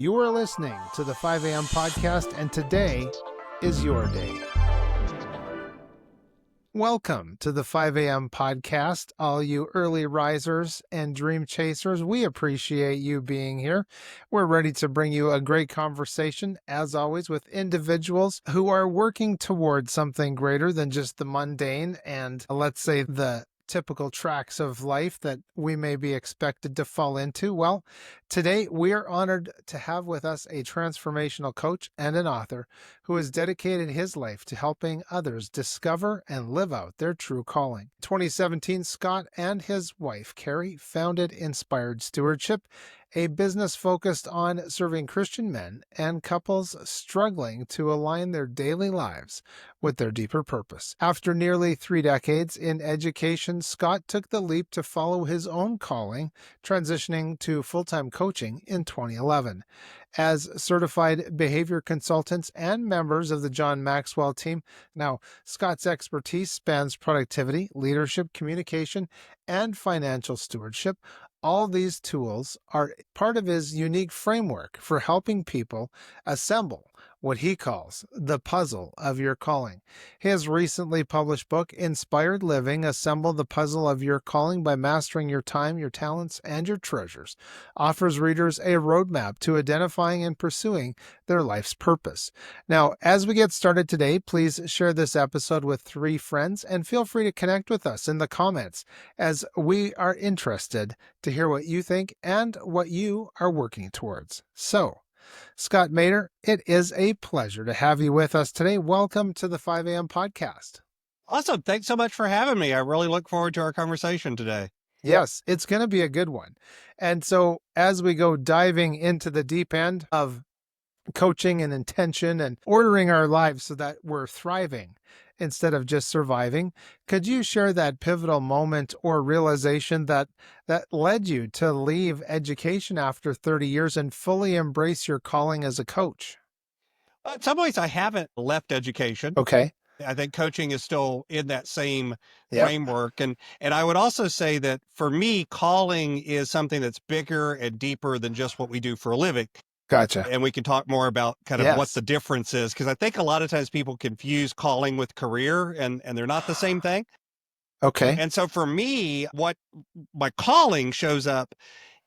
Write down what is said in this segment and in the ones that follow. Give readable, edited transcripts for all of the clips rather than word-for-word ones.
You are listening to the 5 a.m. podcast, and today is your day. Welcome to the 5 a.m. podcast, all you early risers and dream chasers. We appreciate you being here. We're ready to bring you a great conversation, as always, with individuals who are working towards something greater than just the mundane and, let's say, the typical tracks of life that we may be expected to fall into. Well, today we are honored to have with us a transformational coach and an author who has dedicated his life to helping others discover and live out their true calling. In 2017, Scott and his wife, Carrie, founded Inspired Stewardship, a business focused on serving Christian men and couples struggling to align their daily lives with their deeper purpose. After nearly 3 decades in education, Scott took the leap to follow his own calling, transitioning to full-time coaching in 2011. As certified behavior consultants and members of the John Maxwell team, now Scott's expertise spans productivity, leadership, communication, and financial stewardship. All these tools are part of his unique framework for helping people assemble what he calls the puzzle of your calling. His recently published book, Inspired Living, Assemble the Puzzle of Your Calling by Mastering Your Time, Your Talents, and Your Treasures, offers readers a roadmap to identifying and pursuing their life's purpose. Now, as we get started today, please share this episode with 3 friends and feel free to connect with us in the comments, as we are interested to hear what you think and what you are working towards. So, Scott Maderer, it is a pleasure to have you with us today. Welcome to the 5 a.m. podcast. Awesome. Thanks so much for having me. I really look forward to our conversation today. Yes, it's going to be a good one. And so as we go diving into the deep end of coaching and intention and ordering our lives so that we're thriving instead of just surviving, could you share that pivotal moment or realization that led you to leave education after 30 years and fully embrace your calling as a coach? In some ways, I haven't left education. Okay. I think coaching is still in that same Yep. framework. And I would also say that for me, calling is something that's bigger and deeper than just what we do for a living. Gotcha. And we can talk more about kind of what the difference is, because I think a lot of times people confuse calling with career, and they're not the same thing. Okay. And so for me, what my calling shows up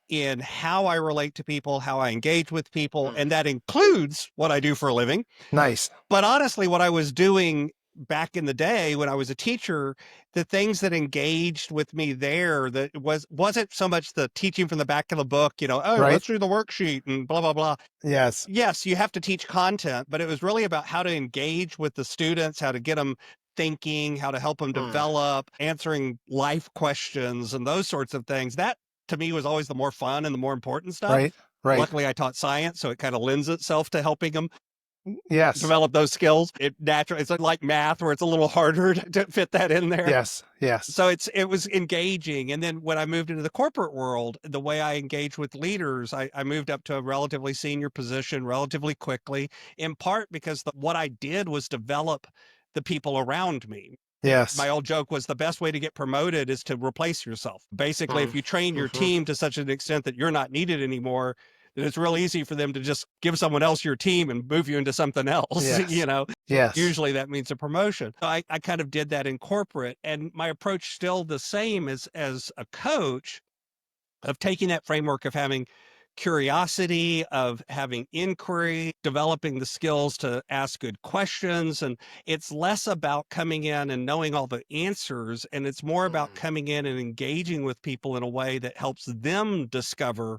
in how I relate to people, how I engage with people, and that includes what I do for a living. Nice. But honestly, what I was doing back in the day when I was a teacher, the things that engaged with me there, that wasn't so much the teaching from the back of the book, Right. Let's do the worksheet and blah, blah, blah. Yes. Yes, you have to teach content, but it was really about how to engage with the students, how to get them thinking, how to help them develop, answering life questions and those sorts of things. That to me was always the more fun and the more important stuff. Right. Right. Luckily, I taught science, so it kind of lends itself to helping them Yes. develop those skills. It's like math, where it's a little harder to fit that in there. Yes. Yes. So it was engaging. And then when I moved into the corporate world, the way I engage with leaders, I moved up to a relatively senior position relatively quickly, in part because what I did was develop the people around me. Yes. My old joke was the best way to get promoted is to replace yourself. Basically, if you train your team to such an extent that you're not needed anymore, then it's real easy for them to just give someone else your team and move you into something else. Yes. Yes. Usually that means a promotion. So I kind of did that in corporate, and my approach still the same as a coach, of taking that framework of having curiosity, of having inquiry, developing the skills to ask good questions. And it's less about coming in and knowing all the answers, and it's more about coming in and engaging with people in a way that helps them discover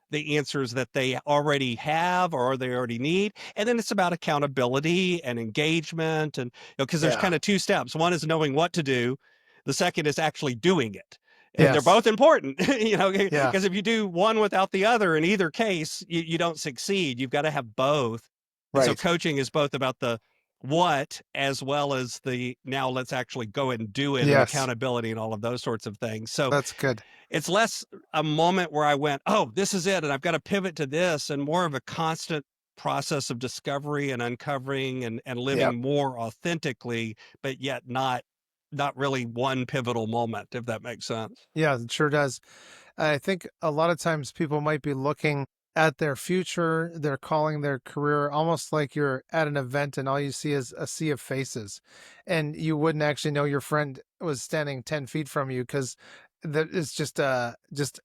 the answers that they already have or they already need. And then it's about accountability and engagement. And because there's kind of 2 steps. One is knowing what to do. The second is actually doing it. And they're both important, because if you do one without the other, in either case, you don't succeed. You've got to have both. Right. So coaching is both about the what as well as the now let's actually go and do it, and accountability and all of those sorts of things. So that's good. It's less a moment where I went, oh, this is it, and I've got to pivot to this, and more of a constant process of discovery and uncovering and living more authentically, but yet not really one pivotal moment, if that makes sense. Yeah, it sure does. I think a lot of times people might be looking at their future, they're calling their career almost like you're at an event and all you see is a sea of faces. And you wouldn't actually know your friend was standing 10 feet from you because it's just a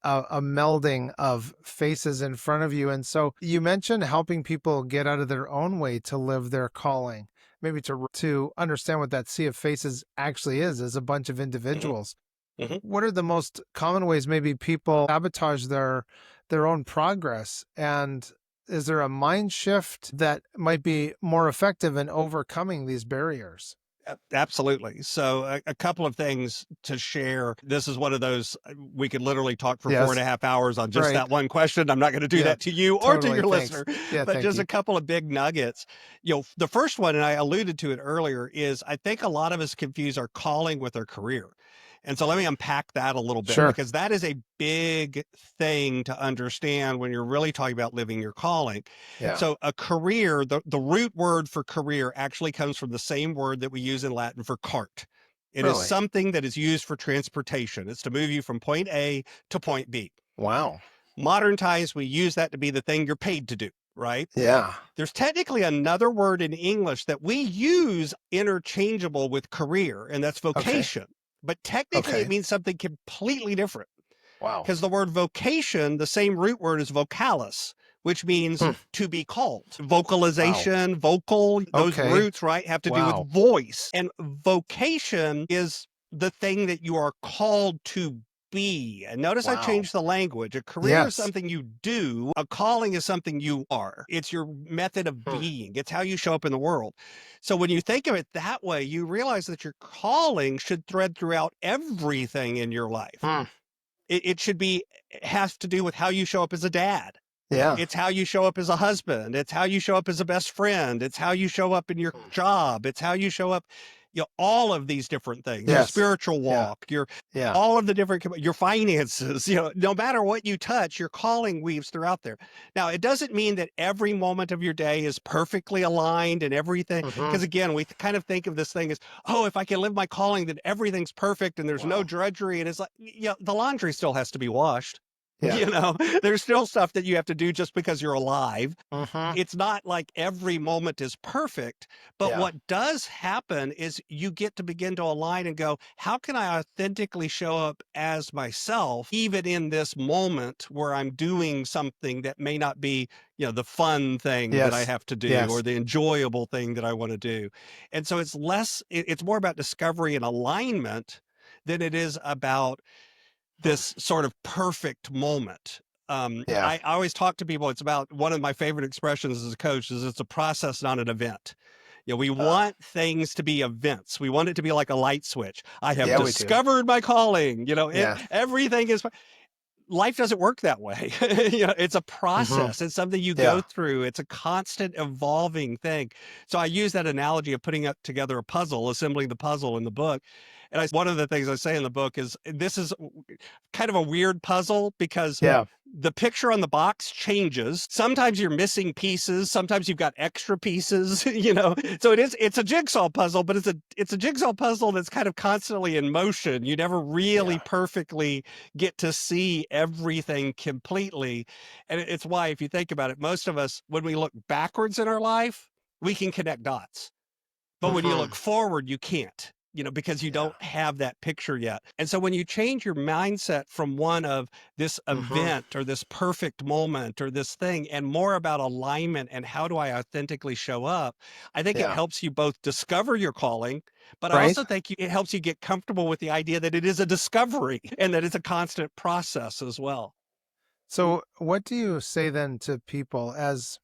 melding of faces in front of you. And so you mentioned helping people get out of their own way to live their calling, maybe to understand what that sea of faces actually is as a bunch of Hmm. individuals. Hmm. What are the most common ways maybe people sabotage their own progress? And is there a mind shift that might be more effective in overcoming these barriers? Absolutely. So, a couple of things to share. This is one of those, we could literally talk for four and Yes. a half hours on just Right. that one question. I'm not going to do Yeah. that to you or to Totally. your Thanks. listener, Yeah. but Thank just you. a couple of big nuggets. The first one, and I alluded to it earlier, is I think a lot of us confuse our calling with our career. And so let me unpack that a little bit, Sure. because that is a big thing to understand when you're really talking about living your calling. Yeah. So a career, the root word for career actually comes from the same word that we use in Latin for cart. It is Really? something that is used for transportation. It's to move you from point A to point B. Wow. Modern times, we use that to be the thing you're paid to do, right? Yeah. There's technically another word in English that we use interchangeable with career, and that's Okay. vocation. But technically, it Okay. means something completely different, Wow. because the word vocation, the same root word is vocalis, which means Hmm. to be called. Wow. Vocalization, vocal, those Okay. roots, right, have to do with Wow. voice. And vocation is the thing that you are called to be. And notice I Wow. changed the language. A career is Yes. something you do, a calling is something you are. It's your method of Hmm. being, it's how you show up in the world. So when you think of it that way, you realize that your calling should thread throughout everything in your life. Hmm. It should be, it has to do with how you show up as a dad. Yeah. It's how you show up as a husband. It's how you show up as a best friend. It's how you show up in your Hmm. job. It's how you show up, all of these different things, your Yes. spiritual Yeah. walk, your Yeah. all of the different, your finances, no matter what you touch, your calling weaves throughout there. Now, it doesn't mean that every moment of your day is perfectly aligned and everything, Hmm. because again, we kind of think of this thing as, oh, if I can live my calling, then everything's perfect and there's no Wow. drudgery. And it's like, the laundry still has to be washed. Yeah. There's still stuff that you have to do just because you're alive. Hmm. It's not like every moment is perfect, but Yeah. what does happen is you get to begin to align and go, how can I authentically show up as myself, even in this moment where I'm doing something that may not be, the fun thing that I Yes. have to do or Yes. the enjoyable thing that I want to do. And so it's more about discovery and alignment than it is about Hmm. this sort of perfect moment. Yeah. I always talk to people. It's about, one of my favorite expressions as a coach is, it's a process, not an event. We Uh, want things to be events. We want it to be like a light switch. I have yeah, we do. discovered my calling. Yes. Everything is, life doesn't work that way. It's a Hmm. process. It's something you go Yeah. through. It's a constant evolving thing. So I use that analogy of putting up together a puzzle, assembling the puzzle in the book. And one of the things I say in the book is, this is kind of a weird puzzle, because Yeah. the picture on the box changes. Sometimes you're missing pieces. Sometimes you've got extra pieces, So it's a jigsaw puzzle, but it's a jigsaw puzzle that's kind of constantly in motion. You never really Yeah. perfectly get to see everything completely. And it's why, if you think about it, most of us, when we look backwards in our life, we can connect dots. But when you Hmm. look forward, you can't, because you Yeah. don't have that picture yet. And so when you change your mindset from one of this Hmm. event or this perfect moment or this thing, and more about alignment and how do I authentically show up, I think it Yeah. helps you both discover your calling, but I Right. also think it helps you get comfortable with the idea that it is a discovery and that it's a constant process as well. So, what do you say then to people as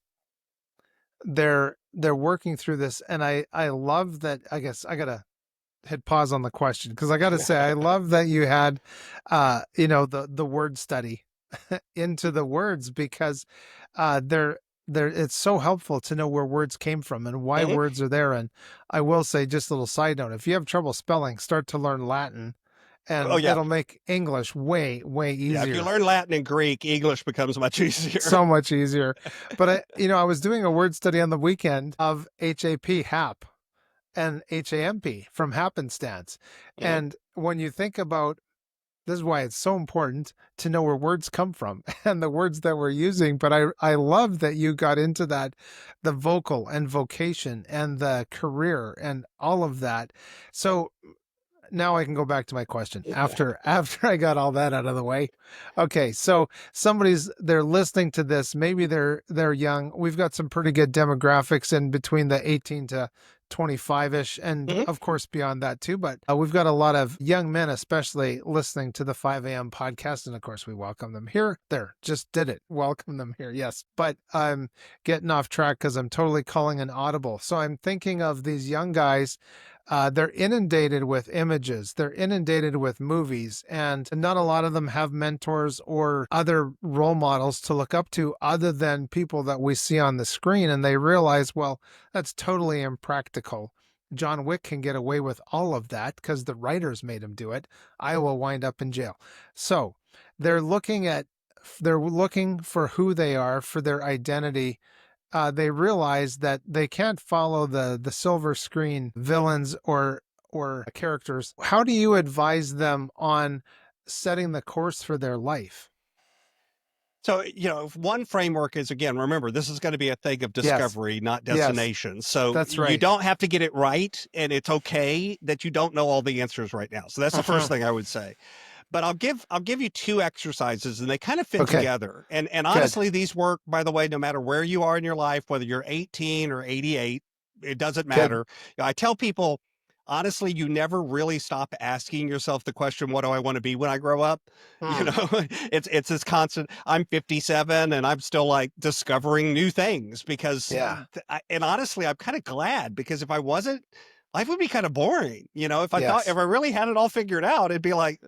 they're working through this? And I love that. I guess I gotta hit pause on the question because I gotta say I love that you had, the word study into the words because they're it's so helpful to know where words came from and why Mhm. words are there. And I will say, just a little side note, if you have trouble spelling, start to learn Latin Oh, and yeah. it'll make English way Yeah. If you easier. learn Latin and Greek, English becomes much easier. So much easier. But I was doing a word study on the weekend of hap and HAMP from happenstance. Mhm. And when you think about This is why it's so important to know where words come from and the words that we're using. But I love that you got into that, the vocal and vocation and the career and all of that. So now I can go back to my question after I got all that out of the way. Okay, so they're listening to this. Maybe they're young. We've got some pretty good demographics in between the 18 to 25ish, and Mhm. of course beyond that too. But we've got a lot of young men, especially listening to the 5 a.m. podcast, and of course we welcome them here. There, just did it. Welcome them here. Yes, but I'm getting off track because I'm totally calling an audible. So I'm thinking of these young guys, they're inundated with images, they're inundated with movies, and not a lot of them have mentors or other role models to look up to other than people that we see on the screen. And they realize, well, that's totally impractical. John Wick can get away with all of that because the writers made him do it. I will wind up in jail. So they're looking at, they're looking for who they are, for their identity. They realize that they can't follow the silver screen villains or characters. How do you advise them on setting the course for their life? So, one framework is, again, remember, this is going to be a thing of Yes, discovery, not yes, destination. So that's you right. don't have to get it right, and it's okay that you don't know all the answers right now. So that's the first Hmm. thing I would say. But I'll give you two exercises, and they kind of fit Okay, together. And good. honestly, these work, by the way, no matter where you are in your life, whether you're 18 or 88, it doesn't Good. matter. I tell people, honestly, you never really stop asking yourself the question, what do I want to be when I grow up? You Mm, know, it's this constant. I'm 57 and I'm still like discovering new things because, yeah. and honestly, I'm kind of glad, because if I wasn't, life would be kind of boring. If Yes. I really had it all figured out, it'd be like,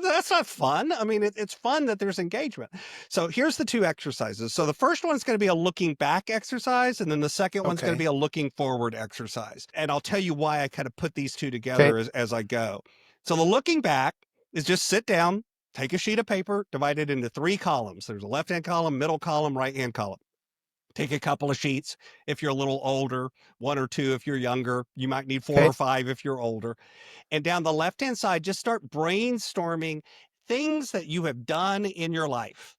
that's not fun. I mean, it's fun that there's engagement. So here's the two exercises. So the first one is going to be a looking back exercise, and then the second one's going to be Okay. a looking forward exercise. And I'll tell you why I kind of put these two Okay. together as I go. So the looking back is just sit down, take a sheet of paper, divide it into three columns. There's a left hand column, middle column, right hand column. Take a couple of sheets if you're a little older, one or two if you're younger. You might need four or Okay. five if you're older. And down the left hand side, just start brainstorming things that you have done in your life.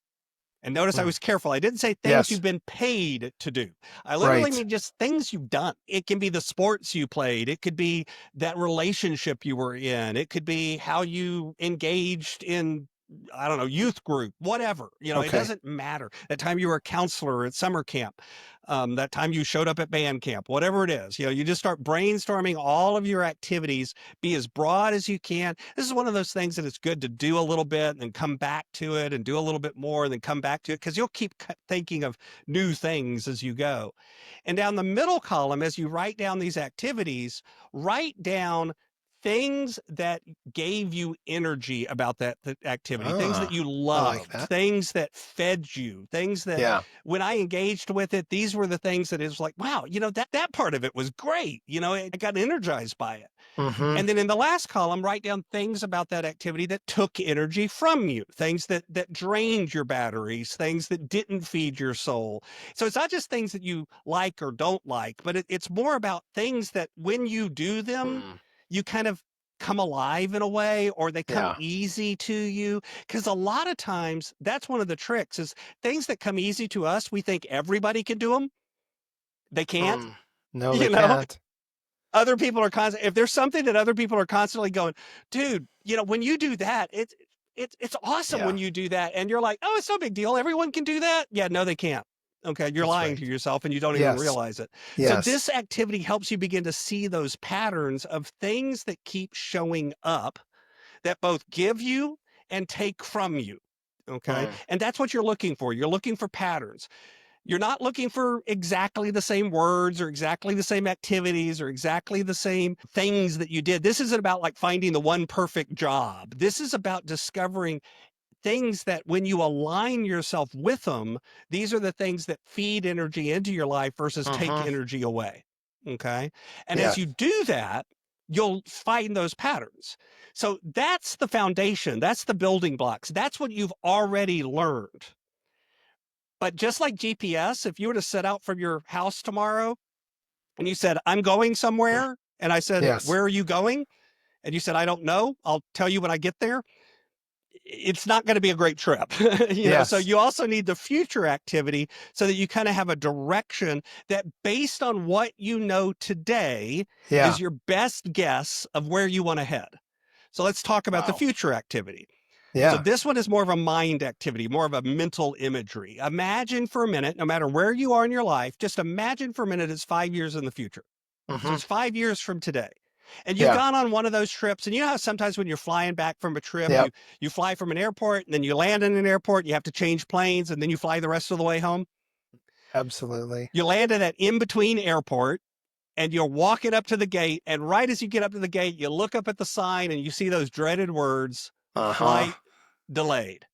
And notice I Mm, was careful. I didn't say things yes. you've been paid to do. I literally Right. mean just things you've done. It can be the sports you played. It could be that relationship you were in. It could be how you engaged in, I don't know, youth group, whatever. It Okay. doesn't matter. That time you were a counselor at summer camp, that time you showed up at band camp, whatever it is, you just start brainstorming all of your activities, be as broad as you can. This is one of those things that it's good to do a little bit and then come back to it and do a little bit more and then come back to it, because you'll keep thinking of new things as you go. And down the middle column, as you write down these activities, write down things that gave you energy about that activity, things that Ah, you I like loved, that. things that fed you, things that Yeah. when I engaged with it, these were the things that is like, wow, that part of it was great. I got energized by it. Mm-hmm. And then in the last column, write down things about that activity that took energy from you, things that drained your batteries, things that didn't feed your soul. So it's not just things that you like or don't like, but it's more about things that when you do them, Mm, you kind of come alive in a way, or they come yeah. easy to you. Because a lot of times that's one of the tricks is things that come easy to us, we think everybody can do them. They can't, Mm. No, they you know, can't. other people are constant. If there's something that other people are constantly going, dude, when you do that, it's awesome Yeah, when you do that, and you're like, oh, it's no big deal. Everyone can do that. Yeah, no, they can't. Okay, you're that's lying right. to yourself and you don't even Yes. realize it. So Yes. this activity helps you begin to see those patterns of things that keep showing up that both give you and take from you. Okay. Mm, And that's what you're looking for. You're looking for patterns. You're not looking for exactly the same words or exactly the same activities or exactly the same things that you did. This isn't about like finding the one perfect job. This is about discovering things that when you align yourself with them, these are the things that feed energy into your life versus take mm-hmm. energy away. Okay. And as Yes. you do that, you'll find those patterns. So that's the foundation. That's the building blocks. That's what you've already learned. But just like GPS, if you were to set out from your house tomorrow and you said, I'm going Mm, somewhere, and I said, yes. where are you going? And you said, I don't know. I'll tell you when I get there. it's not going to be a great trip. So Yes. you also need the future activity so that you kind of have a direction that, based on what you know today, Yeah. is your best guess of where you want to head. So let's talk about the Wow. future activity. So Yeah. this one is more of a mind activity, more of a mental imagery. Imagine for a minute, no matter where you are in your life, just imagine for a minute it's 5 years in the future. So Hmm. it's 5 years from today. And you've Yeah. gone on one of those trips, and you know how sometimes when you're flying back from a trip, Yep. you fly from an airport, and then you land in an airport, you have to change planes, and then you fly the rest of the way home. Absolutely. You land at that in-between airport, and you're walking up to the gate, and right as you get up to the gate, you look up at the sign and you see those dreaded words, Uh-huh. flight delayed.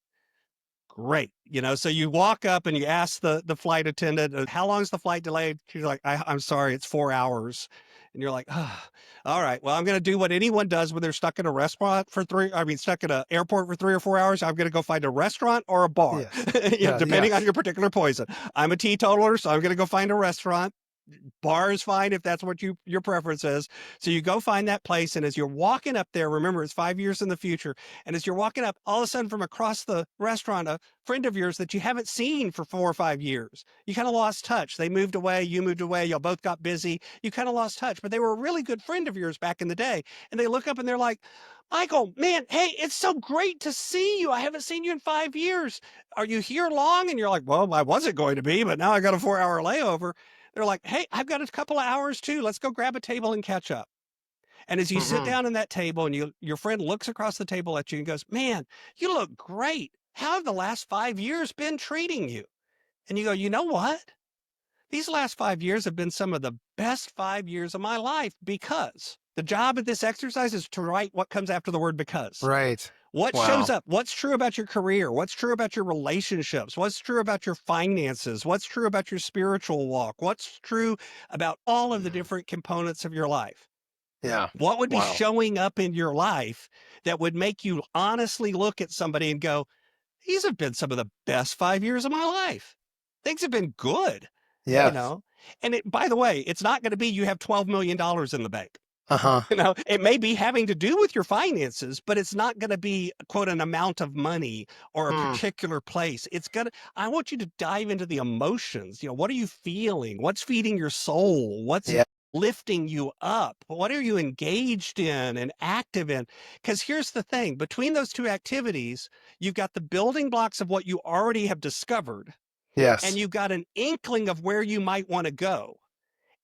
Great. So you walk up and you ask the flight attendant, how long is the flight delayed? She's like, I'm sorry, it's 4 hours. And you're like, oh, all right, well, I'm going to do what anyone does when they're stuck in a restaurant for stuck in an airport for 3 or 4 hours. I'm going to go find a restaurant or a bar, Yes. Yeah. depending on Yes. your particular poison. I'm a teetotaler, so I'm going to go find a restaurant. Bar is fine if that's what your preference is. So you go find that place, and as you're walking up there, remember it's 5 years in the future, and as you're walking up, all of a sudden from across the restaurant, a friend of yours that you haven't seen for 4 or 5 years, you kind of lost touch. They moved away, you moved away, y'all both got busy, you kind of lost touch, but they were a really good friend of yours back in the day. And they look up and they're like, Michael, man, hey, it's so great to see you. I haven't seen you in 5 years. Are you here long? And you're like, well, I wasn't going to be, but now I got a 4 hour layover. They're like, hey, I've got a couple of hours too. Let's go grab a table and catch up. And as you sit Hmm. down in that table, and your friend looks across the table at you and goes, man, you look great. How have the last 5 years been treating you? And you go, you know what? These last 5 years have been some of the best 5 years of my life, because the job of this exercise is to write what comes after the word because. Right. What shows Wow. up? What's true about your career? What's true about your relationships? What's true about your finances? What's true about your spiritual walk? What's true about all of the different components of your life? Yeah. What would be Wow. showing up in your life that would make you honestly look at somebody and go, these have been some of the best 5 years of my life. Things have been good, you Yes. know? And by the way, it's not going to be you have $12 million in the bank. Uh-huh. It may be having to do with your finances, but it's not going to be, quote, an amount of money or a Hmm. particular place. I want you to dive into the emotions. What are you feeling? What's feeding your soul? What's Yeah. lifting you up? What are you engaged in and active in? Because here's the thing, between those two activities, you've got the building blocks of what you already have discovered, and Yes. you've got an inkling of where you might want to go.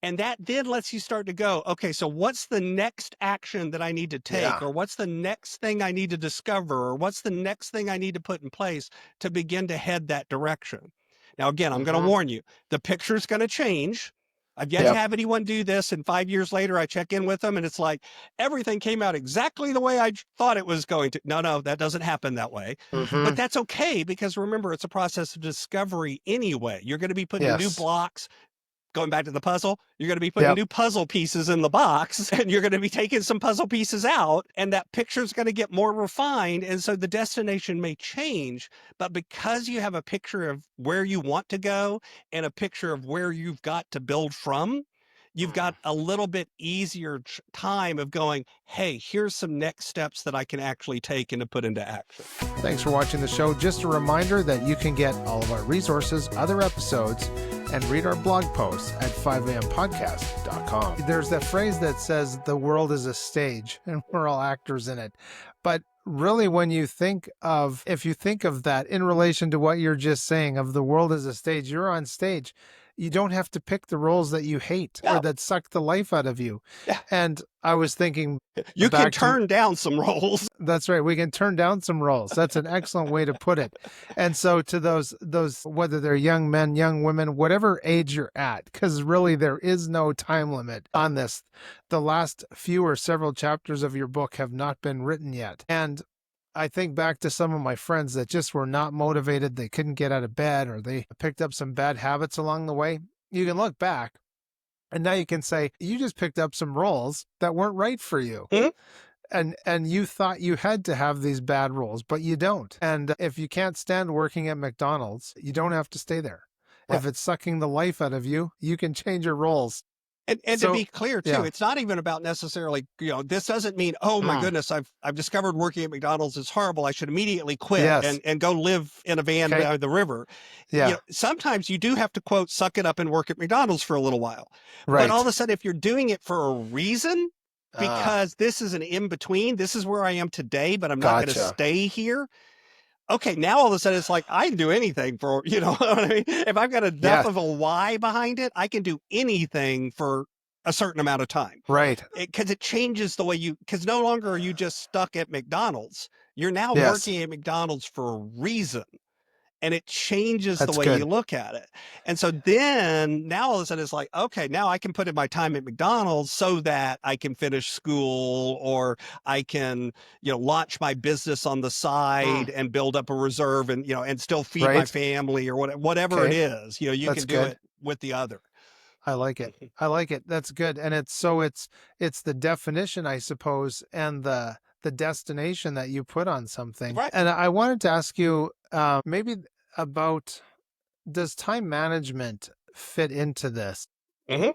And that then lets you start to go, okay, so what's the next action that I need to take? Yeah. Or what's the next thing I need to discover? Or what's the next thing I need to put in place to begin to head that direction? Now, again, I'm going to Hmm. warn you, the picture's going to change. I've yet to Yep. have anyone do this. And 5 years later, I check in with them and it's like, everything came out exactly the way I thought it was going to. No, that doesn't happen that way. Hmm. But that's okay, because remember, it's a process of discovery anyway. You're going to be putting new Yes. blocks. Going back to the puzzle, you're going to be putting Yep. new puzzle pieces in the box, and you're going to be taking some puzzle pieces out, and that picture is going to get more refined. And so the destination may change, but because you have a picture of where you want to go and a picture of where you've got to build from, you've Mm. got a little bit easier time of going, hey, here's some next steps that I can actually take and to put into action. Thanks for watching the show. Just a reminder that you can get all of our resources, other episodes, and read our blog posts at 5ampodcast.com. There's that phrase that says the world is a stage and we're all actors in it. But really, if you think of that in relation to what you're just saying of the world as a stage, you're on stage. You don't have to pick the roles that you hate or No, that suck the life out of you. yeah, And I was thinking you can back to turn down some roles. that's right. We can turn down some roles. That's an excellent way to put it. And so to those whether they're young men, young women, whatever age you're at, because really there is no time limit on this. The last few or several chapters of your book have not been written yet. And I think back to some of my friends that just were not motivated. They couldn't get out of bed or they picked up some bad habits along the way. You can look back and now you can say, you just picked up some roles that weren't right for you. Mhm. And you thought you had to have these bad roles, but you don't. And if you can't stand working at McDonald's, you don't have to stay there. Right. If it's sucking the life out of you, you can change your roles. And to So be clear too, yeah. it's not even about necessarily, this doesn't mean, oh my Mm. goodness, I've discovered working at McDonald's is horrible. I should immediately quit Yes. and go live in a van Okay. by the river. Yeah. Sometimes you do have to quote, suck it up and work at McDonald's for a little while. But all of Right. a sudden, if you're doing it for a reason, Ah, because this is an in between, this is where I am today, but I'm not going to gotcha. stay here. Okay, now all of a sudden it's like I can do anything for, what I mean? If I've got enough Yes. of a why behind it, I can do anything for a certain amount of time. Right. Because it changes the way because no longer are you just stuck at McDonald's. You're now Yes. working at McDonald's for a reason, and it changes the That's way you good. look at it. And so then now all of a sudden it's like, okay, now I can put in my time at McDonald's so that I can finish school, or I can, launch my business on the Mm. side and build up a reserve and, and still feed my Right. family or whatever it Okay. is, you That's can do good. it with the other. I like it. I like it. That's good. And it's the definition, I suppose, and the destination that you put on something. Right. And I wanted to ask you maybe about, does time management fit into this? Hmm.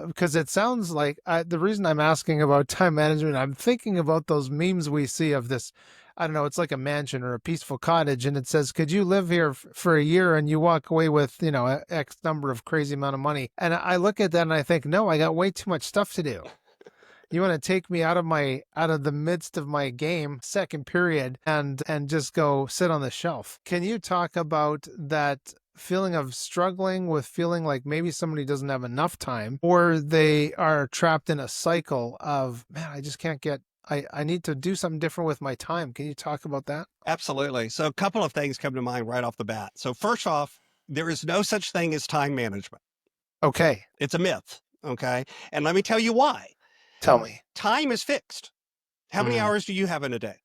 Because it sounds like the reason I'm asking about time management, I'm thinking about those memes we see of this. I don't know, it's like a mansion or a peaceful cottage, and it says, "Could you live here for a year?" And you walk away with, X number of crazy amount of money. And I look at that and I think, no, I got way too much stuff to do. You want to take me out of the midst of my game, second period, and just go sit on the shelf. Can you talk about that feeling of struggling with feeling like maybe somebody doesn't have enough time, or they are trapped in a cycle of, man, I just can't get, I need to do something different with my time. Can you talk about that? Absolutely. So a couple of things come to mind right off the bat. So first off, there is no such thing as time management. Okay. It's a myth. Okay. And let me tell you why. Tell me. Time is fixed. How many Mm, hours do you have in a day?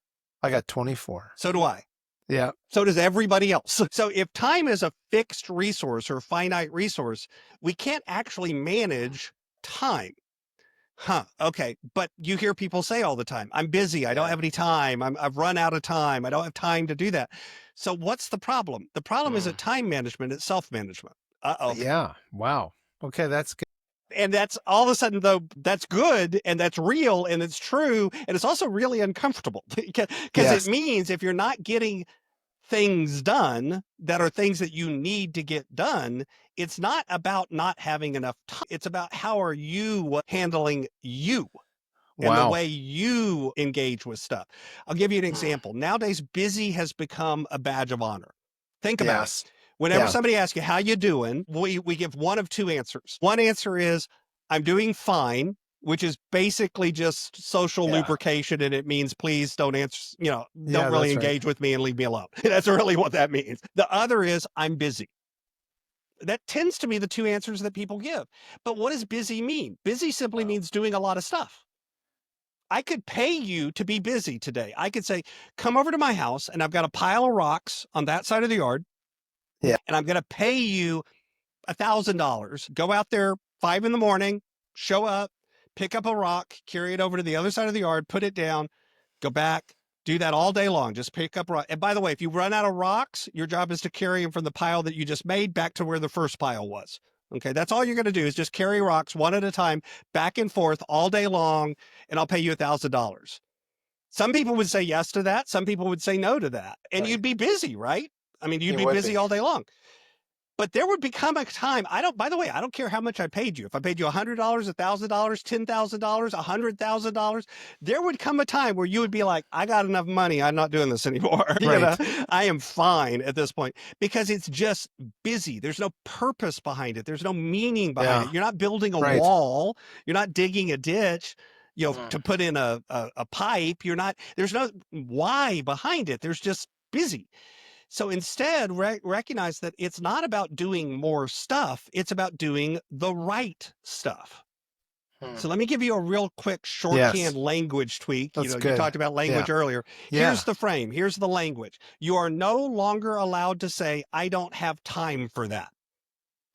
I got 24. So do I. Yeah. So does everybody else. So if time is a fixed resource or finite resource, we can't actually manage time. Huh. Okay. But you hear people say all the time, I'm busy. I don't Yeah. have any time. I've run out of time. I don't have time to do that. So what's the problem? The problem Mm, isn't time management, it's self management. Uh-oh. yeah. Wow. Okay. That's good. And that's all of a sudden, though, that's good and that's real and it's true. And it's also really uncomfortable because it Yes. means if you're not getting things done that are things that you need to get done, it's not about not having enough time. It's about how are you handling you and the Wow. way you engage with stuff. I'll give you an Mm, example. Nowadays, busy has become a badge of honor. Think about it. yes. Whenever Yeah. somebody asks you how you doing, we give one of two answers. One answer is I'm doing fine, which is basically just social Yeah. lubrication, and it means please don't answer, don't Yeah. really That's right. engage with me and leave me alone. That's really what that means. The other is I'm busy. That tends to be the two answers that people give. But what does busy mean? Busy simply Wow. means doing a lot of stuff. I could pay you to be busy today. I could say, come over to my house and I've got a pile of rocks on that side of the yard Yeah. and I'm going to pay you $1,000. Go out there 5 in the morning, show up, pick up a rock, carry it over to the other side of the yard, put it down, go back, do that all day long. Just pick up rock. And by the way, if you run out of rocks, your job is to carry them from the pile that you just made back to where the first pile was. Okay, that's all you're going to do is just carry rocks one at a time, back and forth all day long, and I'll pay you $1,000. Some people would say yes to that. Some people would say no to that. And Right. you'd be busy, right? I mean, you'd You be would busy be. all day long. But there would become a time. By the way, I don't care how much I paid you. If I paid you $100, $1,000, $10,000, $100,000, there would come a time where you would be like, I got enough money. I'm not doing this anymore. Right. I am fine at this point because it's just busy. There's no purpose behind it. There's no meaning behind Yeah. it. You're not building a Right. wall. You're not digging a ditch, Mm, to put in a pipe. There's no why behind it. There's just busy. So instead, recognize that it's not about doing more stuff, it's about doing the right stuff. mm. So let me give you a real quick Yes. shorthand language tweak. That's You good. talked about Yeah. language earlier. Here's Yeah. the frame, here's the language. You are no longer allowed to say, I don't have time for that.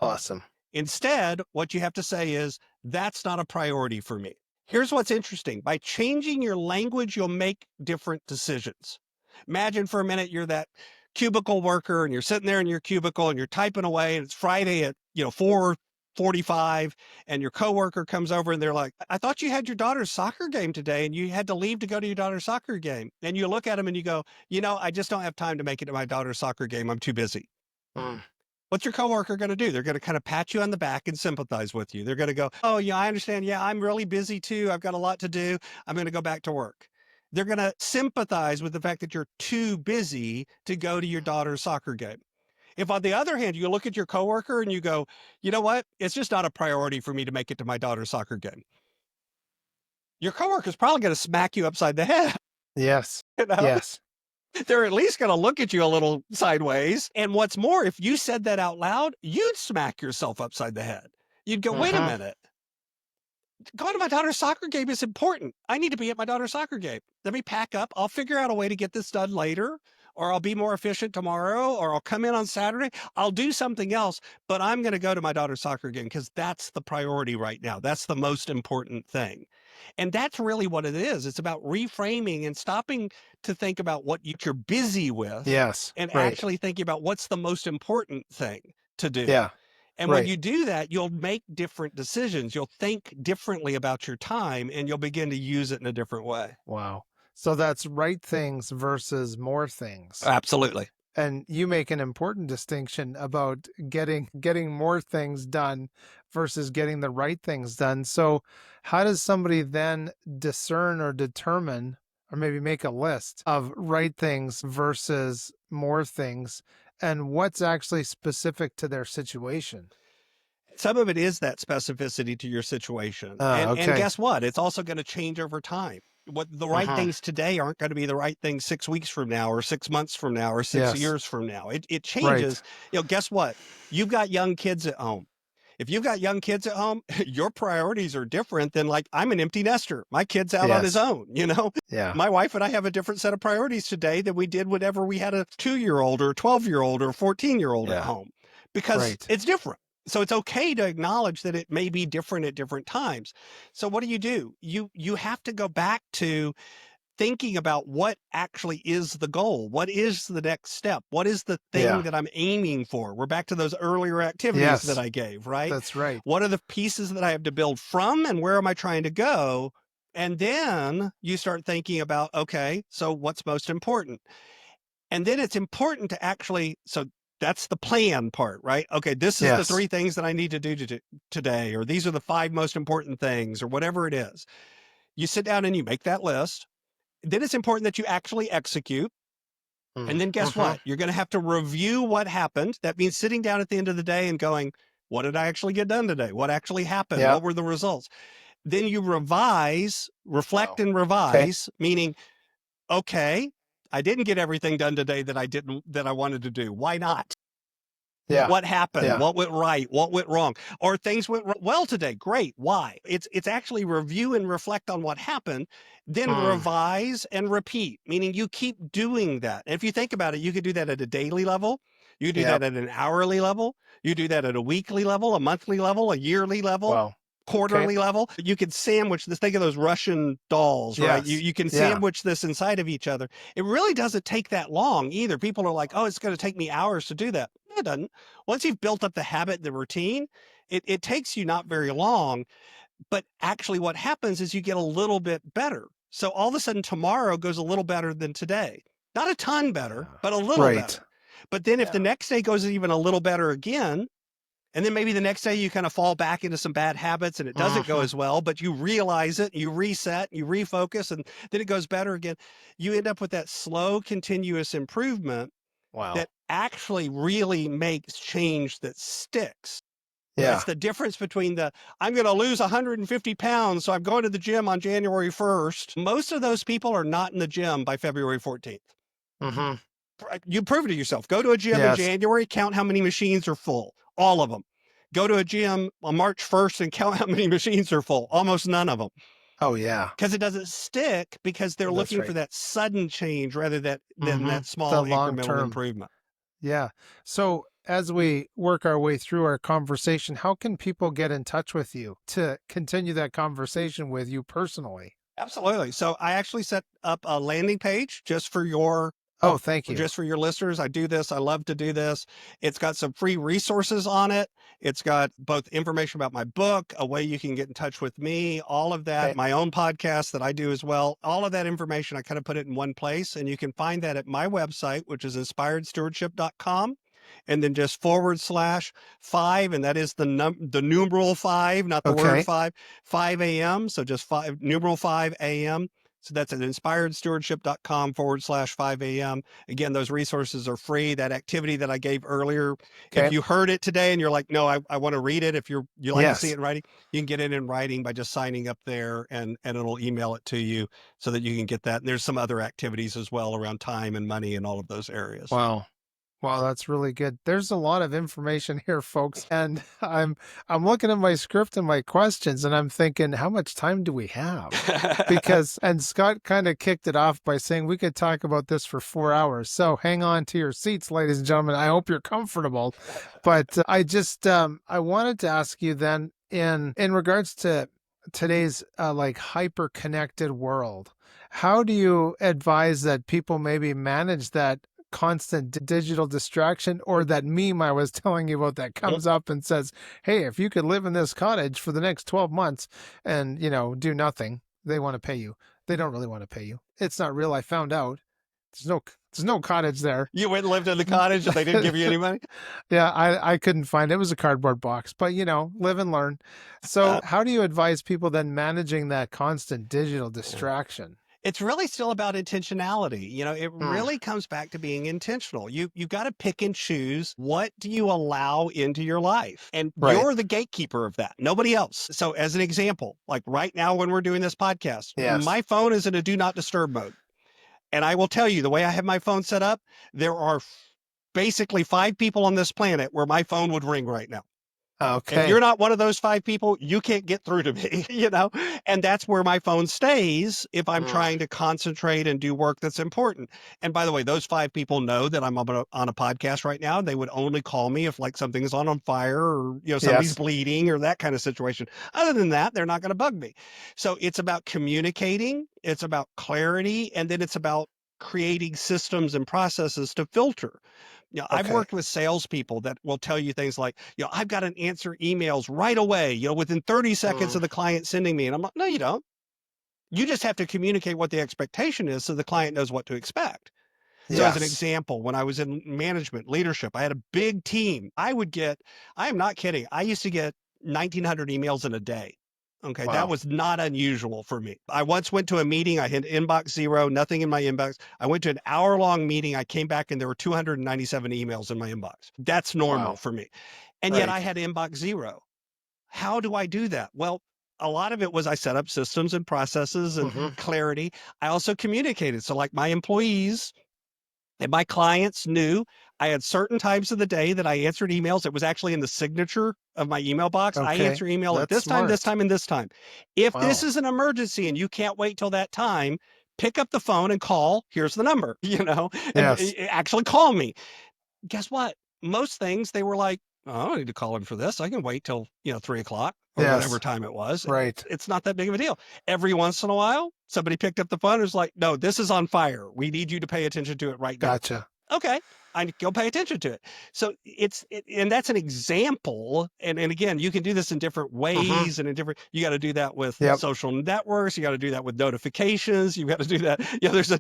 Awesome. Instead, what you have to say is, that's not a priority for me. Here's what's interesting. By changing your language, you'll make different decisions. Imagine for a minute you're that cubicle worker and you're sitting there in your cubicle and you're typing away and it's Friday at 4 45 and your coworker comes over and they're like, I thought you had your daughter's soccer game today and you had to leave to go to your daughter's soccer game. And you look at them and you go, I just don't have time to make it to my daughter's soccer game. I'm too busy. Mm. What's your coworker going to do? They're going to kind of pat you on the back and sympathize with you. They're going to go, oh, yeah, I understand. Yeah, I'm really busy too. I've got a lot to do. I'm going to go back to work. They're going to sympathize with the fact that you're too busy to go to your daughter's soccer game. If on the other hand, you look at your coworker and you go, you know what? It's just not a priority for me to make it to my daughter's soccer game. Your coworker is probably going to smack you upside the head. Yes. You know, Yes. they're at least going to look at you a little sideways. And what's more, if you said that out loud, you'd smack yourself upside the head. You'd go, wait a Mm-hmm. minute. Going to my daughter's soccer game is important. I need to be at my daughter's soccer game. Let me pack up. I'll figure out a way to get this done later, or I'll be more efficient tomorrow, or I'll come in on Saturday. I'll do something else, but I'm going to go to my daughter's soccer game because that's the priority right now. That's the most important thing. And that's really what it is. It's about reframing and stopping to think about what you're busy with Yes. and Right. actually thinking about what's the most important thing to do. Yeah. And when Right. you do that, you'll make different decisions. You'll think differently about your time and you'll begin to use it in a different way. Wow. So that's right things versus more things. Absolutely. And you make an important distinction about getting more things done versus getting the right things done. So how does somebody then discern or determine or maybe make a list of right things versus more things and what's actually specific to their situation? Some of it is that specificity to your situation. And Okay. guess what? It's also going to change over time. What the right Uh-huh. things today aren't going to be the right things 6 weeks from now, or 6 months from now, or six Yes. years from now. It Right. changes. Guess what? You've got young kids at home. If you've got young kids at home, your priorities are different than, like, I'm an empty nester. My kid's out on his Yes. own, you know? Yeah. My wife and I have a different set of priorities today than we did whenever we had a 2-year-old or 12-year-old or 14-year-old at Yeah. home, because Right. it's different. So it's okay to acknowledge that it may be different at different times. So what do? You have to go back to thinking about what actually is the goal. What is the next step? What is the thing Yeah. that I'm aiming for? We're back to those earlier activities that Yes. I gave, right? That's right. What are the pieces that I have to build from and where am I trying to go? And then you start thinking about, okay, so what's most important? And then it's important to actually, so that's the plan part, right? Okay, this is the Yes. 3 things that I need to do today, or these are the 5 most important things, or whatever it is. You sit down and you make that list. Then it's important that you actually execute. And then guess Mm-hmm. what? You're going to have to review what happened. That means sitting down at the end of the day and going, what did I actually get done today? What actually happened? Yeah. What were the results? Then you revise, reflect Wow. and Okay. revise, meaning, okay, I didn't get everything done today that I wanted to do. Why not? Yeah. What happened? Yeah. What went right? What went wrong? Or things went well today. Great. Why? It's actually review and reflect on what happened, then Mm. revise and repeat, meaning you keep doing that. And if you think about it, you could do that at a daily level. You do Yep. that at an hourly level. You do that at a weekly level, a monthly level, a yearly level, Wow. Okay. quarterly level. You could sandwich this. Think of those Russian dolls, right? You Yes. you can Yeah. sandwich this inside of each other. It really doesn't take that long either. People are like, oh, it's going to take me hours to do that. No, it doesn't. Once you've built up the habit, the routine, it takes you not very long. But actually, what happens is you get a little bit better. So all of a sudden, tomorrow goes a little better than today. Not a ton better, Yeah. but a little Right. better. But then if the Yeah. next day goes even a little better again, and then maybe the next day you kind of fall back into some bad habits and it doesn't go Mm-hmm. as well, but you realize it, you reset, you refocus, and then it goes better again. You end up with that slow, continuous improvement Wow. that actually really makes change that sticks. Yeah. It's the difference between I'm going to lose 150 pounds, so I'm going to the gym on January 1st. Most of those people are not in the gym by February 14th. Mm-hmm. You prove it to yourself. Go to a gym in Yes. January, count how many machines are full. All of them. Go to a gym on March 1st and count how many machines are full. Almost none of them. Oh yeah. Because it doesn't stick, because they're That's looking for right. that sudden change rather than Mm-hmm. that The small long incremental term. improvement. Yeah. So as we work our way through our conversation, how can people get in touch with you to continue that conversation with you personally? Absolutely. So I actually set up a landing page just for your Oh, thank you. Just for your listeners, I do this. I love to do this. It's got some free resources on it. It's got both information about my book, a way you can get in touch with me, all of that, Okay. my own podcast that I do as well. All of that information, I kind of put it in one place. And you can find that at my website, which is inspiredstewardship.com. And then just /5, and that is the numeral 5, not the word Okay. 5, 5 a.m. So just numeral 5 a.m. So that's at inspiredstewardship.com /5 a.m. Again, those resources are free. That activity that I gave earlier, if Okay. you heard it today and you're like, no, I want to read it. If you like to see it Yes. in writing, you can get it in writing by just signing up there, and it'll email it to you so that you can get that. And there's some other activities as well around time and money and all of those areas. Wow. Wow, that's really good. There's a lot of information here, folks, and I'm looking at my script and my questions and I'm thinking, how much time do we have? Because and Scott kind of kicked it off by saying we could talk about this for 4 hours. So hang on to your seats, ladies and gentlemen. I hope you're comfortable. But I just I wanted to ask you then in regards to today's like hyper connected world, how do you advise that people maybe manage that constant digital distraction, or that meme I was telling you about that comes up and says, hey, if you could live in this cottage for the next 12 months and, do nothing, they want to pay you. They don't really want to pay you. It's not real. I found out there's no cottage there. You went and lived in the cottage and they didn't give you any money? Yeah, I couldn't find it. It was a cardboard box, but live and learn. So how do you advise people then managing that constant digital distraction? It's really still about intentionality. It Mm, really comes back to being intentional. You got to pick and choose, what do you allow into your life? And right. you're the gatekeeper of that, nobody else. So as an example, like right now when we're doing this podcast, Yes. my phone is in a do not disturb mode. And I will tell you, the way I have my phone set up, there are basically 5 people on this planet where my phone would ring right now. If you're Okay. not one of those 5 people, you can't get through to me, and that's where my phone stays if I'm Mm, trying to concentrate and do work that's important. And by the way, those 5 people know that I'm on a podcast right now. They would only call me if like something is on fire, or, somebody's yes. bleeding or that kind of situation. Other than that, they're not going to bug me. So it's about communicating. It's about clarity. And then it's about creating systems and processes to filter. I've Okay. worked with salespeople that will tell you things like, I've got to answer emails right away, within 30 seconds Mm, of the client sending me. And I'm like, no, you don't. You just have to communicate what the expectation is so the client knows what to expect. So as an yes. example, when I was in management leadership, I had a big team. I am not kidding. I used to get 1,900 emails in a day. Okay. That Wow. was not unusual for me. I once went to a meeting. I had inbox 0, nothing in my inbox. I went to an hour-long meeting. I came back and there were 297 emails in my inbox. That's normal Wow. for me. And yet I Right. had inbox 0. How do I do that? Well, a lot of it was I set up systems and processes and Mhm. clarity. I also communicated. So like my employees and my clients knew I had certain times of the day that I answered emails. It was actually in the signature of my email box. I Okay. answer email at That's this smart. time, and this time. If this Wow. is an emergency and you can't wait till that time, pick up the phone and call. Here's the number, and Yes. actually call me. Guess what? Most things they were like, oh, I don't need to call him for this. I can wait till 3 o'clock or whatever Yes. time it was. Right. It's not that big of a deal. Every once in a while, somebody picked up the phone and was like, no, this is on fire. We need you to pay attention to it right now. Gotcha. Okay, I go pay attention to it. So and that's an example. And again, you can do this in different Mhm. ways and in different. You got to do that with Yep. social networks. You got to do that with notifications. You got to do that. There's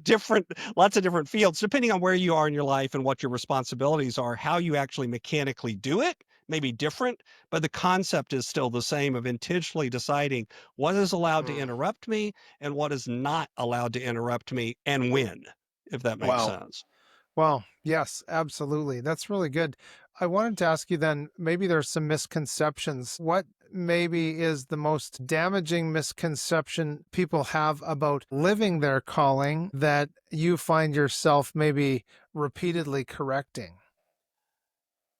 lots of different fields depending on where you are in your life and what your responsibilities are. How you actually mechanically do it may be different, but the concept is still the same of intentionally deciding what is allowed to Mm. interrupt me and what is not allowed to interrupt me, and when, if that makes Wow. sense. Well, yes, absolutely. That's really good. I wanted to ask you then, maybe there's some misconceptions. What maybe is the most damaging misconception people have about living their calling that you find yourself maybe repeatedly correcting?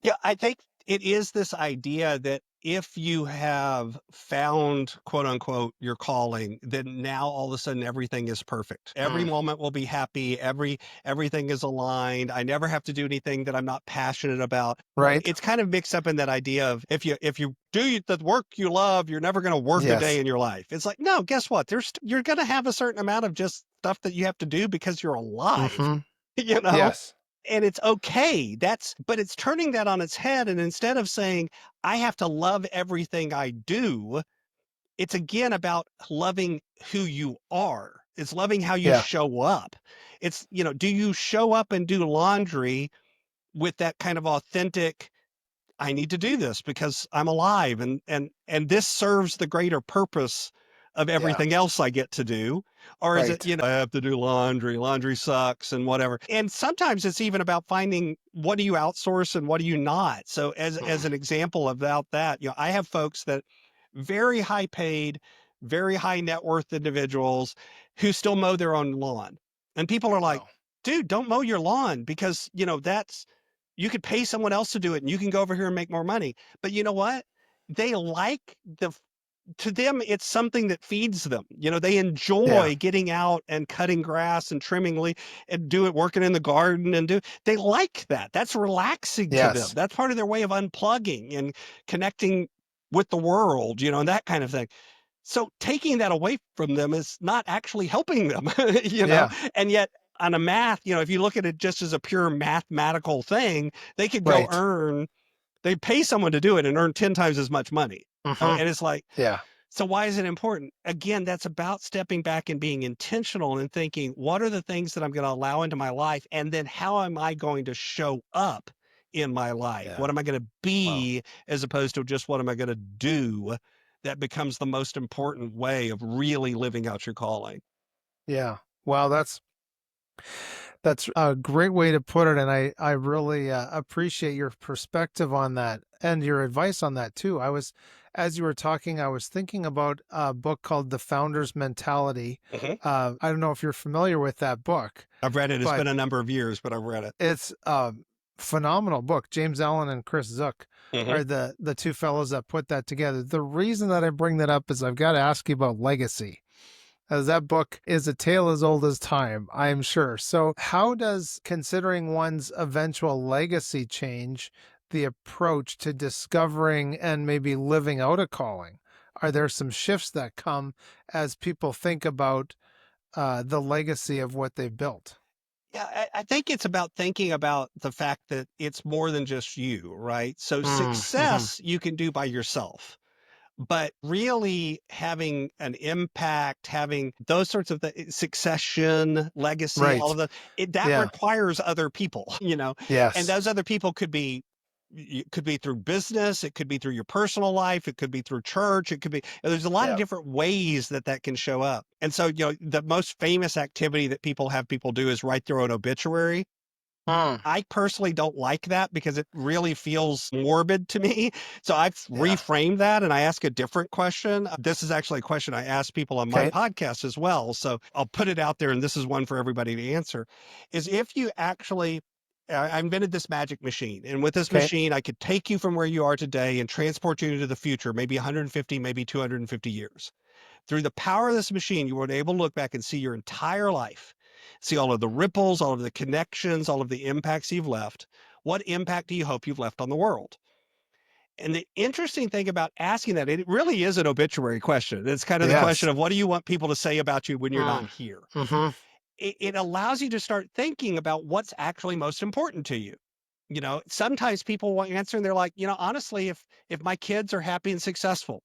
Yeah, I think it is this idea that if you have found, quote unquote, your calling, then now all of a sudden everything is perfect. Every Mm. moment will be happy. Everything is aligned. I never have to do anything that I'm not passionate about. Right? It's kind of mixed up in that idea of if you do the work you love, you're never going to work a day Yes. in your life. It's like, no, guess what? You're going to have a certain amount of just stuff that you have to do because you're alive. Hmm. you know? Yes. And it's okay. But it's turning that on its head. And instead of saying, I have to love everything I do, it's again about loving who you are. It's loving how you Yeah. show up. It's, do you show up and do laundry with that kind of authentic, I need to do this because I'm alive and this serves the greater purpose of Yeah. everything else I get to do? Or is it, Right. I have to do laundry, laundry sucks and whatever. And sometimes it's even about finding what do you outsource and what do you not. So as Mm. an example about that, I have folks that very high paid, very high net worth individuals who still mow their own lawn. And people are like, Wow. dude, don't mow your lawn because, that's you could pay someone else to do it and you can go over here and make more money. But you know what? They like to them, it's something that feeds them. They Yeah. enjoy getting out and cutting grass and trimming and working in the garden they like that. That's relaxing to them. Yes. That's part of their way of unplugging and connecting with the world, and that kind of thing. So taking that away from them is not actually helping them, Yeah. and yet on a math, if you look at it just as a pure mathematical thing, they could go Right. earn, they pay someone to do it and earn 10 times as much money. Hmm. And it's like, Yeah. so why is it important? Again, that's about stepping back and being intentional and thinking, what are the things that I'm going to allow into my life? And then how am I going to show up in my life? Yeah. What am I going to Wow. be as opposed to just what am I going to do? That becomes the most important way of really living out your calling. Yeah. Wow. That's a great way to put it, and I really appreciate your perspective on that and your advice on that too. As you were talking, I was thinking about a book called The Founder's Mentality. Mhm. I don't know if you're familiar with that book, I've read it. It's but been a number of years, but I've read it. it's a phenomenal book. James Allen and Chris Zook Mhm. are the two fellows that put that together. The reason that I bring that up is I've got to ask you about legacy, as that book is a tale as old as time, I am sure. So, how does considering one's eventual legacy change the approach to discovering and maybe living out a calling? Are there some shifts that come as people think about the legacy of what they've built? Yeah, I think it's about thinking about the fact that it's more than just you, right? So Mm-hmm. success you can do by yourself. But really having an impact, having those sorts of succession, legacy, all Right. of that Yeah. requires other people, and Yes. those other people could be through business, it could be through your personal life, it could be through church, it could be, there's a lot of Yeah. different ways that can show up. And so, the most famous activity that people have people do is write their own obituary. Mm. I personally don't like that because it really feels morbid to me. So I've Yeah. reframed that and I ask a different question. This is actually a question I ask people on my Okay. podcast as well. So I'll put it out there and this is one for everybody to answer is if you actually I invented this magic machine. And with this Okay. machine, I could take you from where you are today and transport you into the future, maybe 150, maybe 250 years. Through the power of this machine, you were able to look back and see your entire life, see all of the ripples, all of the connections, all of the impacts you've left. What impact do you hope you've left on the world? And the interesting thing about asking that, it really is an obituary question. It's kind of the question Yes. of what do you want people to say about you when you're not Mm. here? Mm-hmm. It allows you to start thinking about what's actually most important to you. Sometimes people want answer and they're like, honestly, if my kids are happy and successful,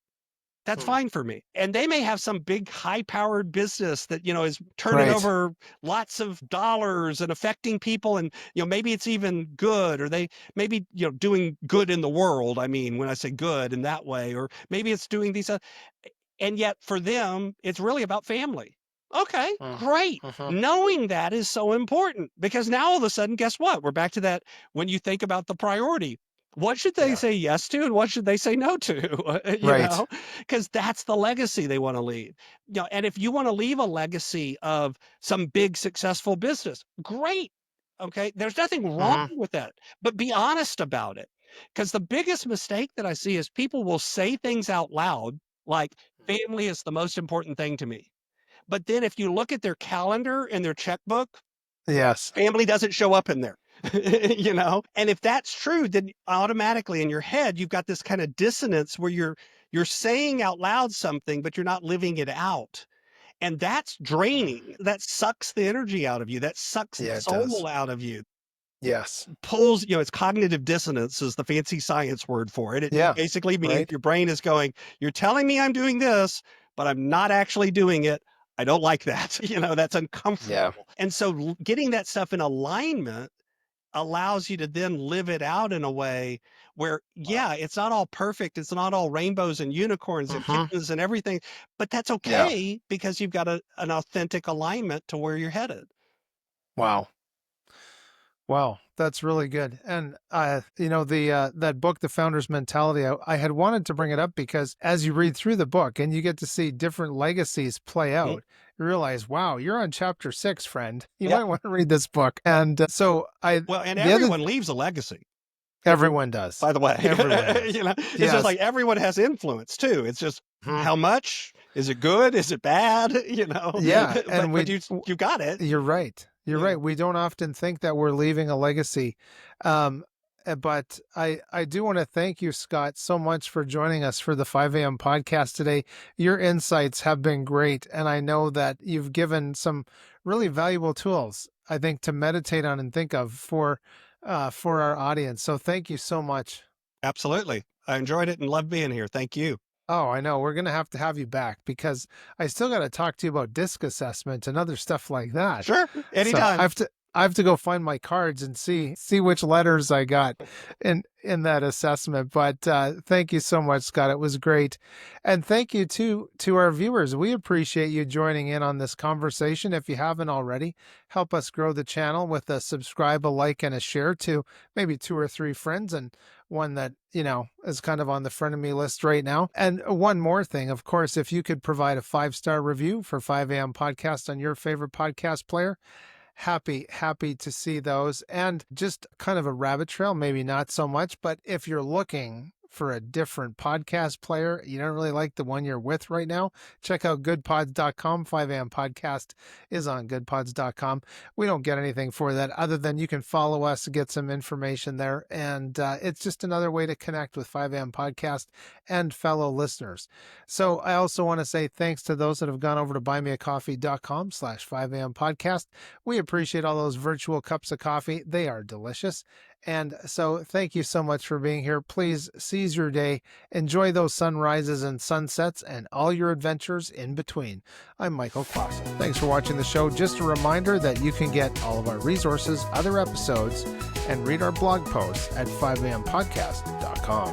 that's Mm. fine for me. And they may have some big high-powered business that, is turning Right. over lots of dollars and affecting people and, maybe it's even good or they maybe, doing good in the world. I mean, when I say good in that way, or maybe it's doing these and yet for them, it's really about family. Okay, Mm. great. Mm-hmm. Knowing that is so important because now all of a sudden, guess what? We're back to that when you think about the priority. What should they Yeah. say yes to and what should they say no to? Right. Because that's the legacy they want to leave. And if you want to leave a legacy of some big successful business, great. Okay, there's nothing wrong Mm-hmm. with that, but be honest about it. Because the biggest mistake that I see is people will say things out loud like, family is the most important thing to me. But then if you look at their calendar and their checkbook, Yes. family doesn't show up in there. And if that's true, then automatically in your head, you've got this kind of dissonance where you're saying out loud something, but you're not living it out. And that's draining. That sucks the energy out of you. That sucks the Yeah, it does. soul out of you. Yes. Pulls, it's cognitive dissonance is the fancy science word for it. It Yeah. basically means Right. your brain is going, you're telling me I'm doing this, but I'm not actually doing it. I don't like that. That's Yeah. uncomfortable. And so getting that stuff in alignment allows you to then live it out in a way where, Wow. yeah, it's not all perfect. It's not all rainbows and unicorns and Hmm. kittens and everything, but that's Yeah. okay because you've got an authentic alignment to where you're headed. Wow. Wow, that's really good. And the that book, The Founder's Mentality, I had wanted to bring it up because as you read through the book and you get to see different legacies play Mhm. out, you realize, wow, you're on chapter 6, friend. You Yep. might want to read this book. And so I Well, and the other everyone leaves a legacy, everyone does. by the way. Everyone does. It's just Yes. like everyone has influence too. It's just Mhm. how much? Is it good? Is it bad? Yeah, and But you got it. you're right. You're Yeah. right. We don't often think that we're leaving a legacy. But I do want to thank you, Scott, so much for joining us for the 5 a.m. podcast today. Your insights have been great. And I know that you've given some really valuable tools, I think, to meditate on and think of for our audience. So thank you so much. Absolutely. I enjoyed it and loved being here. Thank you. Oh, I know. We're going to have you back because I still got to talk to you about disc assessment and other stuff like that. Sure. So Anytime. I have to go find my cards and see which letters I got in that assessment. But thank you so much, Scott. It was great, and thank you to our viewers. We appreciate you joining in on this conversation. If you haven't already, help us grow the channel with a subscribe, a like, and a share to maybe 2 or 3 friends, and one that is kind of on the frenemy list right now. And one more thing, of course, if you could provide a 5-star review for 5 a.m. podcast on your favorite podcast player, happy to see those. And just kind of a rabbit trail, maybe not so much, but if you're looking for a different podcast player, you don't really like the one you're with right now, check out goodpods.com. 5am podcast is on goodpods.com. We don't get anything for that other than you can follow us, get some information there, and it's just another way to connect with 5am podcast and fellow listeners. So I also want to say thanks to those that have gone over to buymeacoffee.com/5am podcast. We appreciate all those virtual cups of coffee. They are delicious. And so thank you so much for being here. Please seize your day, enjoy those sunrises and sunsets and all your adventures in between. I'm Michael Klassen. Thanks for watching the show. Just a reminder that you can get all of our resources, other episodes, and read our blog posts at 5ampodcast.com.